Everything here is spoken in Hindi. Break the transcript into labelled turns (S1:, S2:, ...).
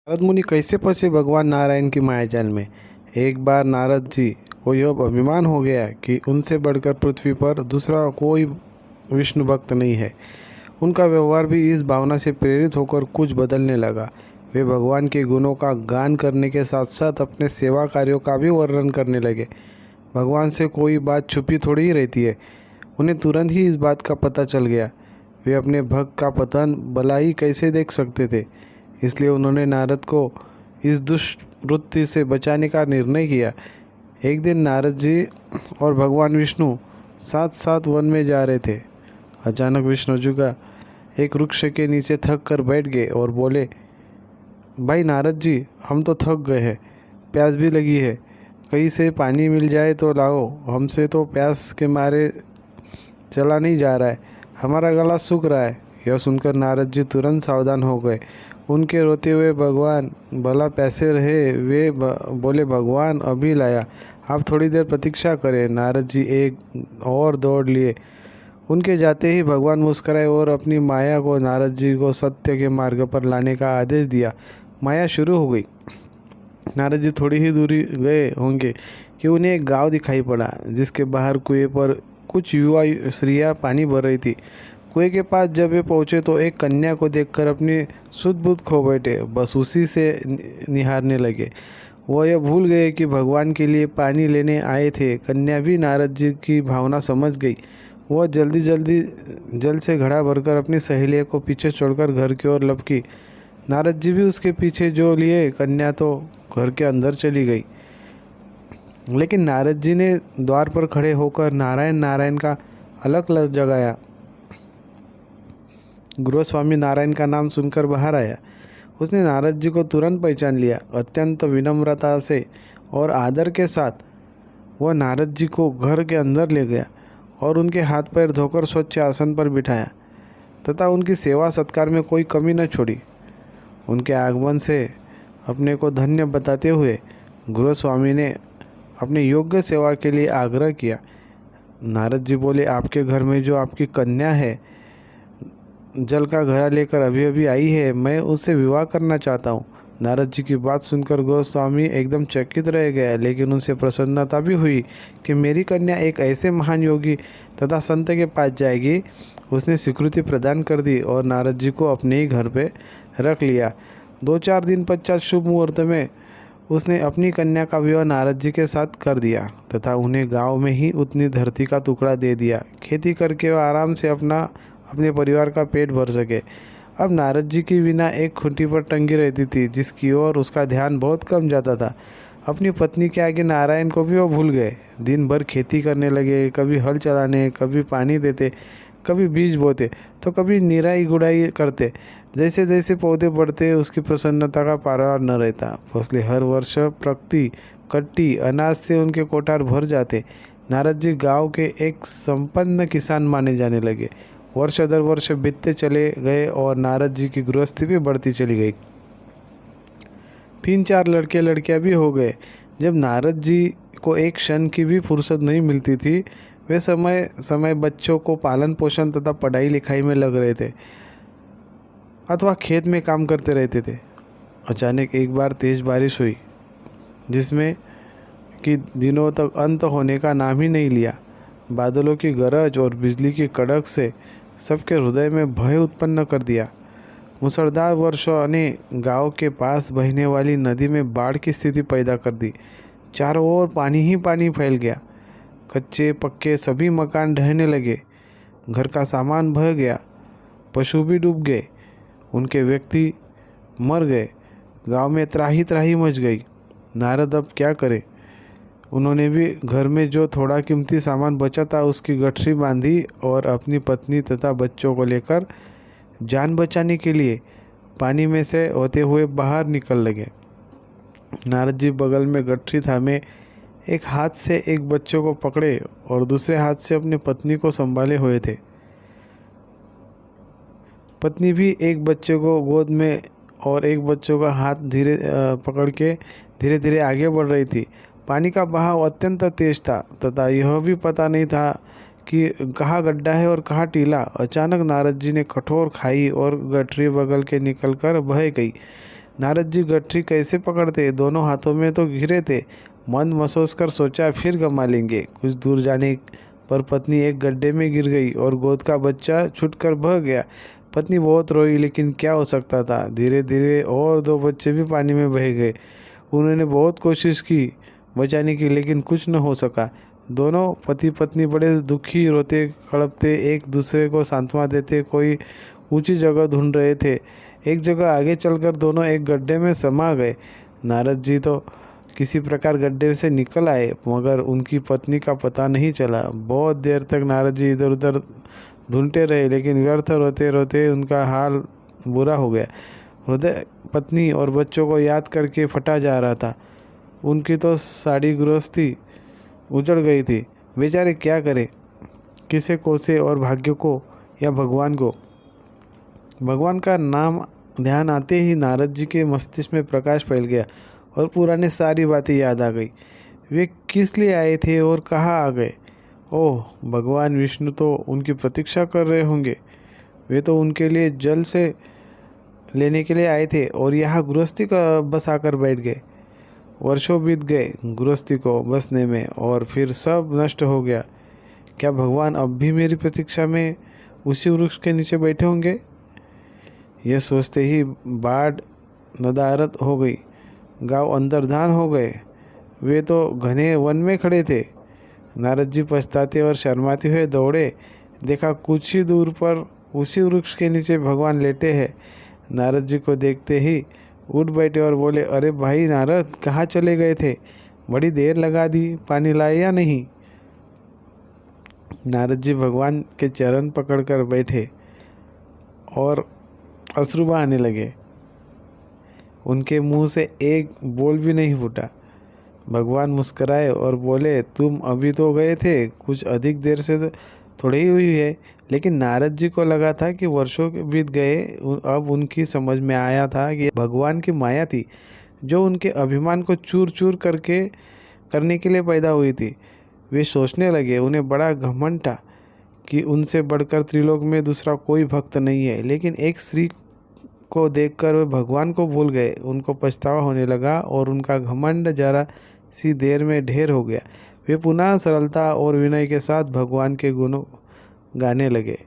S1: नारद मुनि कैसे फंसे भगवान नारायण की मायाजाल में। एक बार नारद जी को यह अभिमान हो गया कि उनसे बढ़कर पृथ्वी पर दूसरा कोई विष्णु भक्त नहीं है। उनका व्यवहार भी इस भावना से प्रेरित होकर कुछ बदलने लगा। वे भगवान के गुणों का गान करने के साथ साथ अपने सेवा कार्यों का भी वर्णन करने लगे। भगवान से कोई बात छुपी थोड़ी ही रहती है। उन्हें तुरंत ही इस बात का पता चल गया। वे अपने भक्त का पतन भलाई कैसे देख सकते थे। इसलिए उन्होंने नारद को इस दुष्वृत्ति से बचाने का निर्णय किया। एक दिन नारद जी और भगवान विष्णु साथ साथ वन में जा रहे थे। अचानक विष्णु जी का एक वृक्ष के नीचे थक कर बैठ गए और बोले, भाई नारद जी, हम तो थक गए हैं, प्यास भी लगी है, कहीं से पानी मिल जाए तो लाओ, हमसे तो प्यास के मारे चला नहीं जा रहा है, हमारा गला सूख रहा है। यह सुनकर नारद जी तुरंत सावधान हो गए। उनके रोते हुए भगवान, भला पैसे रहे, वे बोले, भगवान अभी लाया, आप थोड़ी देर प्रतीक्षा करें। नारद जी एक और दौड़ लिए। उनके जाते ही भगवान मुस्कराए और अपनी माया को नारद जी को सत्य के मार्ग पर लाने का आदेश दिया। माया शुरू हो गई। नारद जी थोड़ी ही दूरी गए होंगे कि उन्हें एक गांव दिखाई पड़ा, जिसके बाहर कुएं पर कुछ युवा स्त्रियां पानी भर रही थी। कुएं के पास जब वे पहुंचे तो एक कन्या को देखकर अपनी सुध बुध खो बैठे, बस उसी से निहारने लगे। वह यह भूल गए कि भगवान के लिए पानी लेने आए थे। कन्या भी नारद जी की भावना समझ गई। वह जल्दी जल्दी जल से घड़ा भरकर अपनी सहेलियों को पीछे छोड़कर घर की ओर लपकी। नारद जी भी उसके पीछे जो लिए। कन्या तो घर के अंदर चली गई, लेकिन नारद जी ने द्वार पर खड़े होकर नारायण नारायण का अलग अलग जगाया। गृहस्वामी नारायण का नाम सुनकर बाहर आया। उसने नारद जी को तुरंत पहचान लिया। अत्यंत विनम्रता से और आदर के साथ वह नारद जी को घर के अंदर ले गया और उनके हाथ पैर धोकर स्वच्छ आसन पर बिठाया तथा उनकी सेवा सत्कार में कोई कमी न छोड़ी। उनके आगमन से अपने को धन्य बताते हुए गृहस्वामी ने अपने योग्य सेवा के लिए आग्रह किया। नारद जी बोले, आपके घर में जो आपकी कन्या है, जल का घड़ा लेकर अभी अभी आई है, मैं उससे विवाह करना चाहता हूँ। नारद जी की बात सुनकर गोस्वामी एकदम चकित रह गया, लेकिन उनसे प्रसन्नता भी हुई कि मेरी कन्या एक ऐसे महान योगी तथा संत के पास जाएगी। उसने स्वीकृति प्रदान कर दी और नारद जी को अपने ही घर पे रख लिया। 2-4 दिन पश्चात शुभ मुहूर्त में उसने अपनी कन्या का विवाह नारद जी के साथ कर दिया तथा उन्हें गांव में ही उतनी धरती का टुकड़ा दे दिया। खेती करके वह आराम से अपने परिवार का पेट भर सके। अब नारद जी की वीणा एक खूंटी पर टंगी रहती थी, जिसकी ओर उसका ध्यान बहुत कम जाता था। अपनी पत्नी के आगे नारायण को भी वो भूल गए। दिन भर खेती करने लगे, कभी हल चलाने, कभी पानी देते, कभी बीज बोते, तो कभी निराई गुड़ाई करते। जैसे जैसे पौधे बढ़ते, उसकी प्रसन्नता का पारावार न रहता। फसलें हर वर्ष प्रगति कट्टी अनाज से उनके कोठार भर जाते। नारद जी गाँव के एक संपन्न किसान माने जाने लगे। वर्ष दर वर्ष बीतते चले गए और नारद जी की गृहस्थी भी बढ़ती चली गई। 3-4 लड़के लड़कियां भी हो गए। जब नारद जी को एक क्षण की भी फुर्सत नहीं मिलती थी, वे समय समय बच्चों को पालन पोषण तथा पढ़ाई लिखाई में लग रहे थे अथवा खेत में काम करते रहते थे। अचानक एक बार तेज बारिश हुई, जिसमें कि दिनों तक अंत होने का नाम ही नहीं लिया। बादलों की गरज और बिजली की कड़क से सबके हृदय में भय उत्पन्न कर दिया। मूसलाधार वर्षा ने गांव के पास बहने वाली नदी में बाढ़ की स्थिति पैदा कर दी। चारों ओर पानी ही पानी फैल गया। कच्चे पक्के सभी मकान ढहने लगे। घर का सामान बह गया। पशु भी डूब गए। उनके व्यक्ति मर गए। गांव में त्राही त्राही मच गई। नारद अब क्या करे। उन्होंने भी घर में जो थोड़ा कीमती सामान बचा था उसकी गठरी बांधी और अपनी पत्नी तथा बच्चों को लेकर जान बचाने के लिए पानी में से होते हुए बाहर निकल लगे। नारद जी बगल में गठरी थामे एक हाथ से एक बच्चों को पकड़े और दूसरे हाथ से अपनी पत्नी को संभाले हुए थे। पत्नी भी एक बच्चे को गोद में और एक बच्चों का हाथ धीरे पकड़ के धीरे धीरे आगे बढ़ रही थी। पानी का बहाव अत्यंत तेज था तथा यह भी पता नहीं था कि कहाँ गड्ढा है और कहाँ टीला। अचानक नारद जी ने कठोर खाई और गठरी बगल के निकलकर बह गई। नारद जी गठरी कैसे पकड़ते, दोनों हाथों में तो घिरे थे। मन मसोस कर सोचा फिर गमा लेंगे। कुछ दूर जाने पर पत्नी एक गड्ढे में गिर गई और गोद का बच्चा छूटकर बह गया। पत्नी बहुत रोई, लेकिन क्या हो सकता था। धीरे धीरे और 2 बच्चे भी पानी में बह गए। उन्होंने बहुत कोशिश की बचाने की, लेकिन कुछ न हो सका। दोनों पति पत्नी बड़े दुखी, रोते कड़पते एक दूसरे को सांत्वना देते कोई ऊंची जगह ढूंढ रहे थे। एक जगह आगे चलकर दोनों एक गड्ढे में समा गए। नारद जी तो किसी प्रकार गड्ढे से निकल आए, मगर उनकी पत्नी का पता नहीं चला। बहुत देर तक नारद जी इधर उधर ढूंढते रहे, लेकिन व्यर्थ। रोते रोते उनका हाल बुरा हो गया। हृदय पत्नी और बच्चों को याद करके फटा जा रहा था। उनकी तो सारी गृहस्थी उजड़ गई थी। बेचारे क्या करे, किसे कोसे, और भाग्य को या भगवान को। भगवान का नाम ध्यान आते ही नारद जी के मस्तिष्क में प्रकाश फैल गया और पुरानी सारी बातें याद आ गई। वे किस लिए आए थे और कहाँ आ गए। ओह, भगवान विष्णु तो उनकी प्रतीक्षा कर रहे होंगे। वे तो उनके लिए जल से लेने के लिए आए थे और यहाँ गृहस्थी का बस आकर बैठ गए। वर्षों बीत गए गृहस्थी को बसने में, और फिर सब नष्ट हो गया। क्या भगवान अब भी मेरी प्रतीक्षा में उसी वृक्ष के नीचे बैठे होंगे। यह सोचते ही बाढ़ नदारद हो गई। गांव अंतर्धान हो गए। वे तो घने वन में खड़े थे। नारद जी पछताते और शर्माते हुए दौड़े। देखा कुछ ही दूर पर उसी वृक्ष के नीचे भगवान लेटे हैं। नारद जी को देखते ही उठ बैठे और बोले, अरे भाई नारद, कहाँ चले गए थे, बड़ी देर लगा दी, पानी लाए या नहीं। नारद जी भगवान के चरण पकड़कर बैठे और अश्रु बहाने लगे। उनके मुंह से एक बोल भी नहीं फूटा। भगवान मुस्कुराए और बोले, तुम अभी तो गए थे, कुछ अधिक देर से तो थोड़ी ही हुई है। लेकिन नारद जी को लगा था कि वर्षों बीत गए। अब उनकी समझ में आया था कि भगवान की माया थी, जो उनके अभिमान को चूर चूर करने के लिए पैदा हुई थी। वे सोचने लगे, उन्हें बड़ा घमंड था कि उनसे बढ़कर त्रिलोक में दूसरा कोई भक्त नहीं है। लेकिन एक स्त्री को देखकर वे भगवान को भूल गए। उनको पछतावा होने लगा और उनका घमंड जरा सी देर में ढेर हो गया। वे पुनः सरलता और विनय के साथ भगवान के गुण गाने लगे।